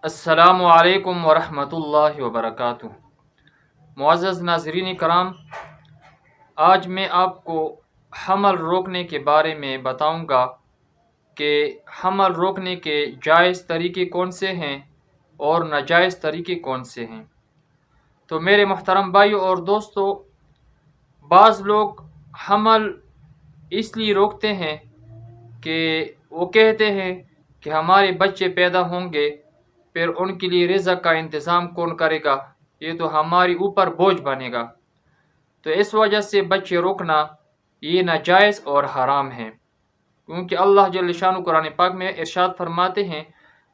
अस्सलामु अलैकुम वरहमतुल्लाहि वबरकातुह। मुअज़्ज़ज़ नाज़रीन कराम, आज मैं आपको हमल रोकने के बारे में बताऊंगा कि हमल रोकने के जायज़ तरीके कौन से हैं और नाजायज़ तरीके कौन से हैं। तो मेरे मोहतरम भाइयों और दोस्तों, बाज़ लोग हमल इसलिए रोकते हैं कि वो कहते हैं कि हमारे बच्चे पैदा होंगे, फिर उनके लिए रिज़्क़ का इंतज़ाम कौन करेगा, ये तो हमारे ऊपर बोझ बनेगा। तो इस वजह से बच्चे रोकना ये नाजायज़ और हराम है, क्योंकि अल्लाह जल्ल शानु कुरान पाक में इरशाद फरमाते हैं,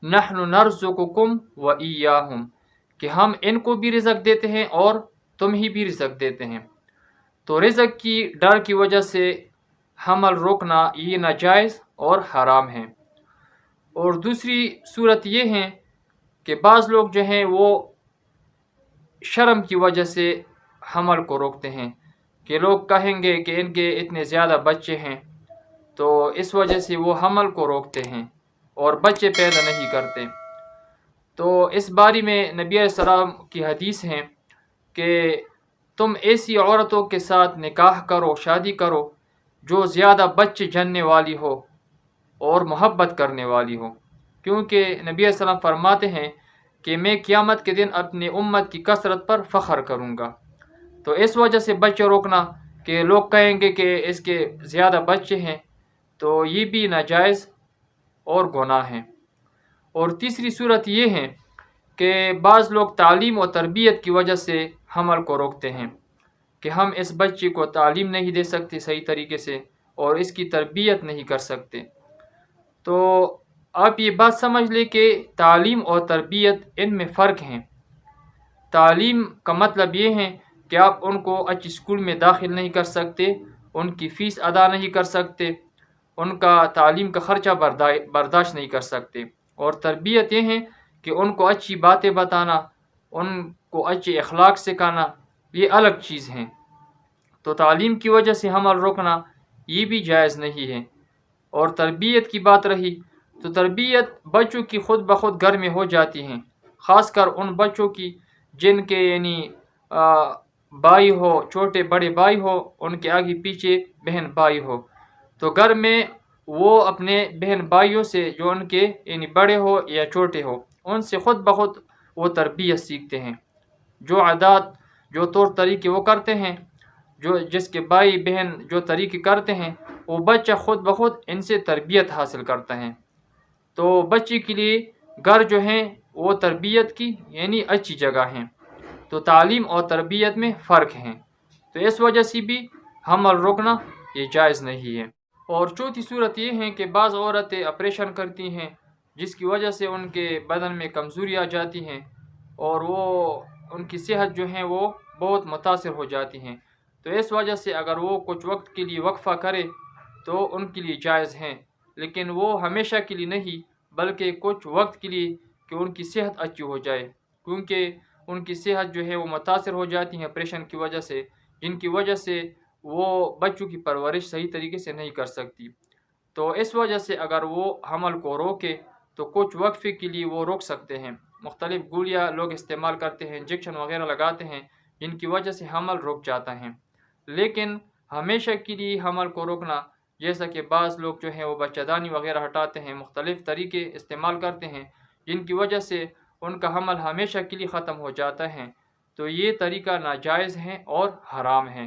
नहनु नर्ज़ुकुकुम व इय्याहुम, कि हम इनको भी रिज़्क़ देते हैं और तुम ही भी रिज़्क़ देते हैं। तो रिज़्क़ की डर की वजह से हमल रोकना ये नाजायज़ और हराम है। और दूसरी सूरत ये है कि बाज़ लोग जो हैं वो शर्म की वजह से हमल को रोकते हैं कि लोग कहेंगे कि इनके इतने ज़्यादा बच्चे हैं, तो इस वजह से वो हमल को रोकते हैं और बच्चे पैदा नहीं करते। तो इस बारे में नबी अलैहिस्सलाम की हदीस हैं कि तुम ऐसी औरतों के साथ निकाह करो, शादी करो जो ज़्यादा बच्चे जनने वाली हो और मोहब्बत करने वाली हो, क्योंकि नबी अलैहिस्सलाम फरमाते हैं कि मैं क़यामत के दिन अपनी उम्मत की कसरत पर फ़ख्र करूँगा। तो इस वजह से बच्चे रोकना कि लोग कहेंगे कि इसके ज़्यादा बच्चे हैं, तो ये भी नाजायज़ और गुनाह है। और तीसरी सूरत ये है कि बाज़ लोग तालीम और तरबियत की वजह से हमल को रोकते हैं कि हम इस बच्चे को तालीम नहीं दे सकते सही तरीके से और इसकी तरबियत नहीं कर सकते। तो आप ये बात समझ लें कि तालीम और तरबियत इनमें फ़र्क हैं। तालीम का मतलब ये है कि आप उनको अच्छे स्कूल में दाखिल नहीं कर सकते, उनकी फ़ीस अदा नहीं कर सकते, उनका तालीम का ख़र्चा बर्दाश्त नहीं कर सकते। और तरबियत ये है कि उनको अच्छी बातें बताना, उनको अच्छे अखलाक सिखाना, ये अलग चीज़ हैं। तो तालीम की वजह से हमल रोकना ये भी जायज़ नहीं है। और तरबियत की बात रही तो तरबियत बच्चों की ख़ुद ब खुद घर में हो जाती हैं, ख़ासकर उन बच्चों की जिनके यानी भाई हो, छोटे बड़े भाई हो, उनके आगे पीछे बहन भाई हो। तो घर में वो अपने बहन भाइयों से जो उनके यानी बड़े हो या छोटे हो, उनसे ख़ुद ब खुद वो तरबियत सीखते हैं। जो आदात जो तौर तरीके वो करते हैं, जो जिसके भाई बहन जो तरीके करते हैं, वो बच्चा ख़ुद ब खुद इनसे तरबियत हासिल करता है। तो बच्चे के लिए घर जो है वो तरबियत की यानी अच्छी जगह हैं। तो तालीम और तरबियत में फ़र्क है, तो इस वजह से भी हमल रोकना ये जायज़ नहीं है। और चौथी सूरत ये है कि बाज़ औरतें ऑपरेशन करती हैं जिसकी वजह से उनके बदन में कमज़ोरी आ जाती हैं और वो उनकी सेहत जो है वो बहुत मुतासिर हो जाती हैं। तो इस वजह से अगर वो कुछ वक्त के लिए वक्फ़ा करे तो उनके लिए जायज़ हैं, लेकिन वो हमेशा के लिए नहीं, बल्कि कुछ वक्त के लिए कि उनकी सेहत अच्छी हो जाए, क्योंकि उनकी सेहत जो है वो मुतासिर हो जाती है ऑपरेशन की वजह से, जिनकी वजह से वो बच्चों की परवरिश सही तरीके से नहीं कर सकती। तो इस वजह से अगर वो हमल को रोके तो कुछ वक्फ़े के लिए वो रोक सकते हैं। मुख्तलिफ़ गोलियाँ लोग इस्तेमाल करते हैं, इंजेक्शन वगैरह लगाते हैं, जिनकी वजह से हमल रुक जाता है। लेकिन हमेशा के लिए हमल को रोकना, जैसा कि बाज़ लोग जो हैं वो बच्चादानी वगैरह हटाते हैं, मुख्तलिफ़ तरीके इस्तेमाल करते हैं, जिनकी वजह से उनका हमल हमेशा के लिए ख़त्म हो जाता है, तो ये तरीका नाजायज़ है और हराम है।